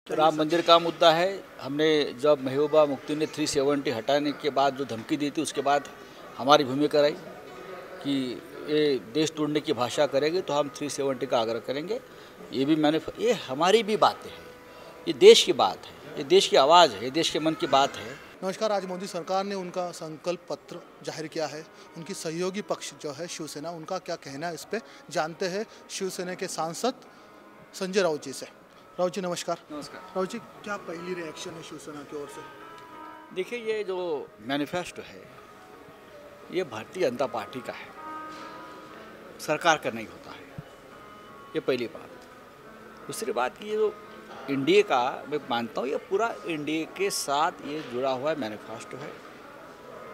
राम मंदिर का मुद्दा है। हमने जब महबूबा मुफ्ती ने 370 हटाने के बाद जो धमकी दी थी, उसके बाद हमारी भूमिका रही कि ये देश तोड़ने की भाषा करेंगे तो हम 370 का आग्रह करेंगे। ये हमारी भी बातें हैं, ये देश की बात है, ये देश की आवाज़ है, ये देश के मन की बात है। नमस्कार। आज मोदी सरकार ने उनका संकल्प पत्र जाहिर किया है। उनकी सहयोगी पक्ष जो है शिवसेना, उनका क्या कहना है इस पे जानते हैं शिवसेना के सांसद संजय राउत जी से। राउत जी नमस्कार। नमस्कार। राउत जी, क्या पहली रिएक्शन है शिवसेना की ओर से? देखिए, ये जो मैनिफेस्टो है ये भारतीय जनता पार्टी का है, सरकार का नहीं होता है, ये पहली बात। दूसरी बात कि ये जो इंडिया का, मैं मानता हूँ ये पूरा इंडिया के साथ ये जुड़ा हुआ मैनिफेस्टो है।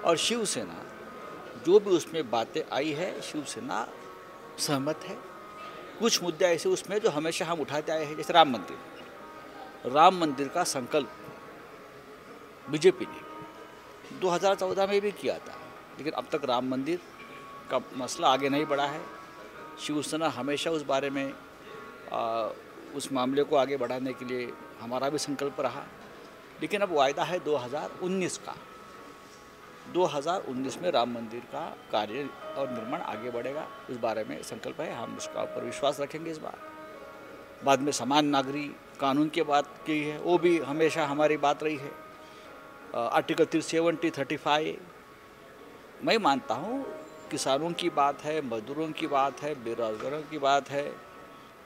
और शिवसेना जो भी उसमें बातें आई है, शिवसेना सहमत है। कुछ मुद्दे ऐसे उसमें जो हमेशा हम उठाते आए हैं, जैसे राम मंदिर का संकल्प बीजेपी ने 2014 में भी किया था, लेकिन अब तक राम मंदिर का मसला आगे नहीं बढ़ा है। शिवसेना हमेशा उस बारे में उस मामले को आगे बढ़ाने के लिए हमारा भी संकल्प रहा, लेकिन अब वायदा है 2019 का। 2019 में राम मंदिर का कार्य और निर्माण आगे बढ़ेगा, उस बारे में संकल्प है। हम उसका ऊपर विश्वास रखेंगे इस बार। बाद में समान नागरिक कानून की बात की है, वो भी हमेशा हमारी बात रही है। आर्टिकल 370, 35 मैं मानता हूँ किसानों की बात है, मजदूरों की बात है, बेरोजगारों की बात है,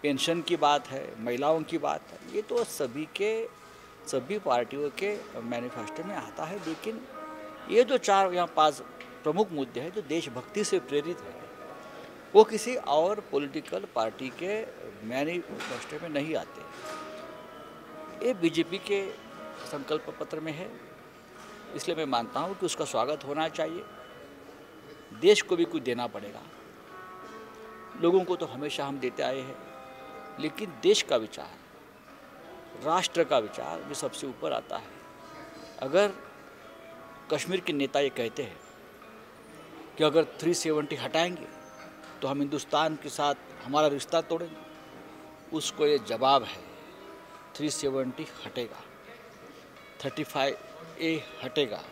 पेंशन की बात है, महिलाओं की बात है। ये तो सभी पार्टियों के मैनिफेस्टो में आता है। लेकिन ये जो 4 या 5 प्रमुख मुद्दे हैं जो देशभक्ति से प्रेरित है, वो किसी और पॉलिटिकल पार्टी के मैनिफेस्टो में नहीं आते। ये बीजेपी के संकल्प पत्र में है, इसलिए मैं मानता हूँ कि उसका स्वागत होना चाहिए। देश को भी कुछ देना पड़ेगा। लोगों को तो हमेशा हम देते आए हैं, लेकिन देश का विचार, राष्ट्र का विचार भी सबसे ऊपर आता है। अगर कश्मीर के नेता ये कहते हैं कि अगर 370 हटाएंगे तो हम हिंदुस्तान के साथ हमारा रिश्ता तोड़ेंगे, उसको ये जवाब है 370 हटेगा, 35A हटेगा,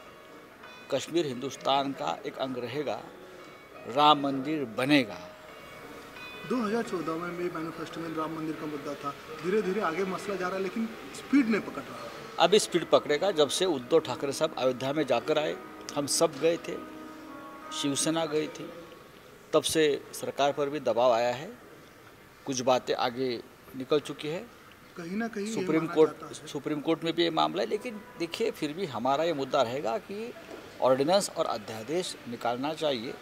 कश्मीर हिंदुस्तान का एक अंग रहेगा, राम मंदिर बनेगा। 2014 में भी मैनिफेस्टो में राम मंदिर का मुद्दा था। धीरे धीरे आगे मसला जा रहा है, लेकिन स्पीड नहीं पकड़ रहा। अभी स्पीड पकड़ेगा। जब से उद्धव ठाकरे साहब अयोध्या में जाकर आए, हम सब गए थे, शिवसेना गई थी, तब से सरकार पर भी दबाव आया है। कुछ बातें आगे निकल चुकी है। कहीं ना कहीं सुप्रीम कोर्ट में भी ये मामला है। लेकिन देखिए, फिर भी हमारा ये मुद्दा रहेगा कि ऑर्डिनेंस और अध्यादेश निकालना चाहिए।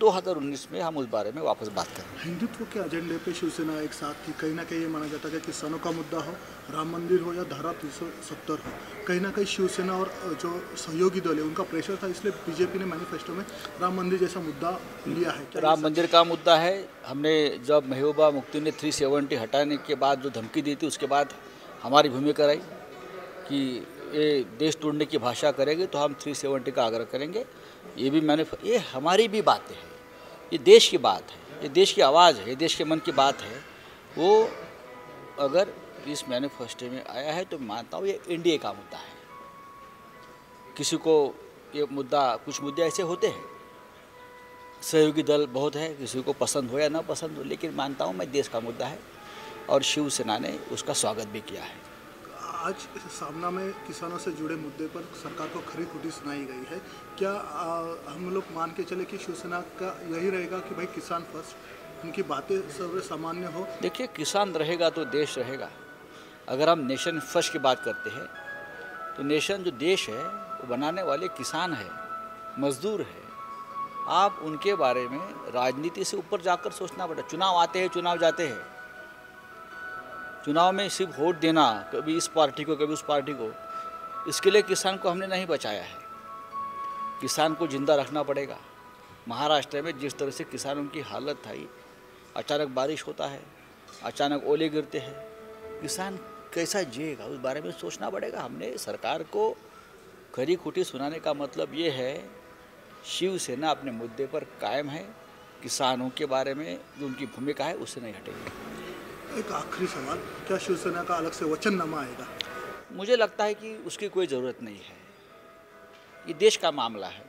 2019 में हम उस बारे में वापस बात करेंगे। हिंदुत्व के एजेंडे पे शिवसेना एक साथ थी। कहीं ना कहीं ये माना जाता है कि किसानों का मुद्दा हो, राम मंदिर हो या धारा 370 हो, कहीं ना कहीं शिवसेना और जो सहयोगी दल है उनका प्रेशर था, इसलिए बीजेपी ने मैनिफेस्टो में राम मंदिर जैसा मुद्दा लिया है। राम मंदिर का मुद्दा है। हमने जब महबूबा मुफ्ती ने 370 हटाने के बाद जो धमकी दी थी, उसके बाद हमारी भूमिका रही कि ये देश तोड़ने की भाषा करेंगे तो हम 370 का आग्रह करेंगे। ये हमारी भी बातें हैं, ये देश की बात है, ये देश की आवाज़ है, ये देश के मन की बात है। वो अगर इस मैनिफेस्टो में आया है तो मानता हूँ ये इंडिया का मुद्दा है। किसी को ये मुद्दा, कुछ मुद्दे ऐसे होते हैं, सहयोगी दल बहुत है, किसी को पसंद हो या ना पसंद हो, लेकिन मानता हूँ मैं देश का मुद्दा है और शिवसेना ने उसका स्वागत भी किया है। आज सामना में किसानों से जुड़े मुद्दे पर सरकार को खरी खोटी सुनाई गई है। क्या हम लोग मान के चले कि शिवसेना का यही रहेगा कि भाई किसान फर्स्ट, उनकी बातें सर्व सामान्य हो? देखिए, किसान रहेगा तो देश रहेगा। अगर हम नेशन फर्स्ट की बात करते हैं तो नेशन, जो देश है, वो बनाने वाले किसान है, मजदूर है। आप उनके बारे में राजनीति से ऊपर जाकर सोचना पड़ेगा। चुनाव आते हैं, चुनाव जाते हैं। चुनाव में सिर्फ वोट देना, कभी इस पार्टी को कभी उस पार्टी को, इसके लिए किसान को हमने नहीं बचाया है। किसान को जिंदा रखना पड़ेगा। महाराष्ट्र में जिस तरह से किसानों की हालत थी, अचानक बारिश होता है, अचानक ओले गिरते हैं, किसान कैसा जिएगा, उस बारे में सोचना पड़ेगा। हमने सरकार को खरी खोटी सुनाने का मतलब ये है, शिवसेना अपने मुद्दे पर कायम है। किसानों के बारे में जो उनकी भूमिका है उससे नहीं हटेगी। एक आखिरी सवाल, क्या शिवसेना का अलग से वचननामा आएगा? मुझे लगता है कि उसकी कोई ज़रूरत नहीं है। ये देश का मामला है।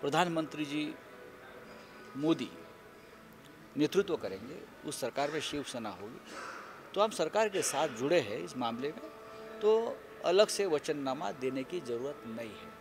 प्रधानमंत्री जी मोदी नेतृत्व करेंगे, उस सरकार में शिवसेना होगी, तो हम सरकार के साथ जुड़े हैं इस मामले में, तो अलग से वचननामा देने की ज़रूरत नहीं है।